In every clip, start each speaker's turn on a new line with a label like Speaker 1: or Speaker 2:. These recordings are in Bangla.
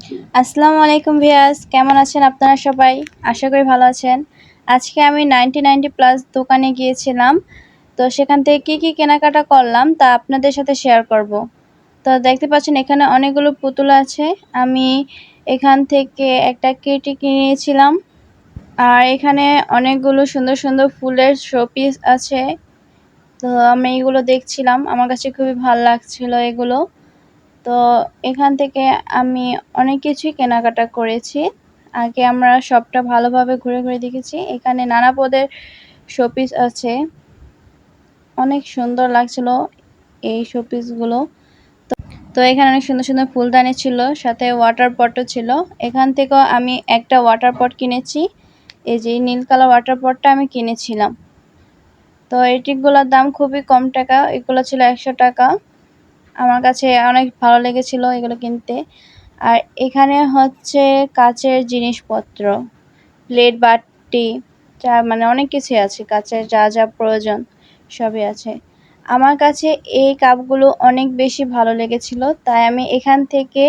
Speaker 1: আসসালামু আলাইকুম ভিয়াস, কেমন আছেন আপনারা সবাই? আশা করি ভালো আছেন। আজকে আমি 90 প্লাস দোকানে গিয়েছিলাম। তো সেখান থেকে কি কেনাকাটা করলাম তা আপনাদের সাথে শেয়ার করব। তো দেখতে পাচ্ছেন এখানে অনেকগুলো পুতুল আছে। আমি এখান থেকে একটা কেটি কিনেছিলাম। আর এখানে অনেকগুলো সুন্দর সুন্দর ফুলের শোপিস আছে। তো আমি এগুলো দেখছিলাম, আমার কাছে খুবই ভালো লাগছিল এগুলো। তো এখান থেকে আমি অনেক কিছুই কেনাকাটা করেছি। আগে আমরা শপটা ভালোভাবে ঘুরে ঘুরে দেখেছি। এখানে নানা পদের শোপিস আছে, অনেক সুন্দর লাগছিল এই শোপিসগুলো। তো এখানে অনেক সুন্দর সুন্দর ফুলদানি ছিল, সাথে ওয়াটার পটও ছিল। এখান থেকেও আমি একটা ওয়াটার পট কিনেছি। এই যে নীল কালার ওয়াটার পটটা আমি কিনেছিলাম। তো এটিগুলোর দাম খুবই কম টাকা, এগুলো ছিল 100 টাকা। আমার কাছে অনেক ভালো লেগেছিল এগুলো কিনতে। আর এখানে হচ্ছে কাচের জিনিসপত্র, প্লেট বাটি, যা মানে অনেক কিছুই আছে, কাচের যা যা প্রয়োজন সবই আছে। আমার কাছে এই কাপগুলো অনেক বেশি ভালো লেগেছিল, তাই আমি এখান থেকে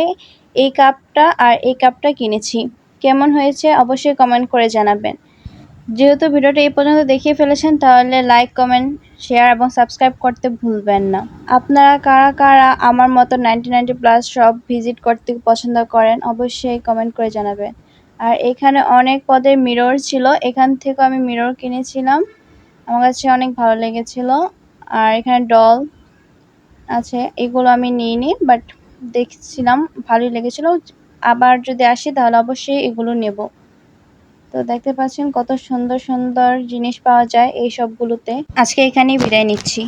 Speaker 1: এই কাপটা আর এই কাপটা কিনেছি। কেমন হয়েছে অবশ্যই কমেন্ট করে জানাবেন। যেহেতু ভিডিওটা এই পর্যন্ত দেখিয়ে ফেলেছেন, তাহলে লাইক, কমেন্ট, শেয়ার এবং সাবস্ক্রাইব করতে ভুলবেন না। আপনারা কারা কারা আমার মতো 90 প্লাস শপ ভিজিট করতে পছন্দ করেন অবশ্যই কমেন্ট করে জানাবেন। আর এখানে অনেক পদের মিরর ছিল, এখান থেকে আমি মিরর কিনেছিলাম, আমার কাছে অনেক ভালো লেগেছিল। আর এখানে ডল আছে, এগুলো আমি নিইনি, বাট দেখছিলাম ভালোই লেগেছিল। আবার যদি আসি তাহলে অবশ্যই এগুলো নেব। তো দেখতে পাচ্ছেন কত সুন্দর সুন্দর জিনিস পাওয়া যায় এই সবগুলোতে। আজকে এখানেই বিদায় নিচ্ছি।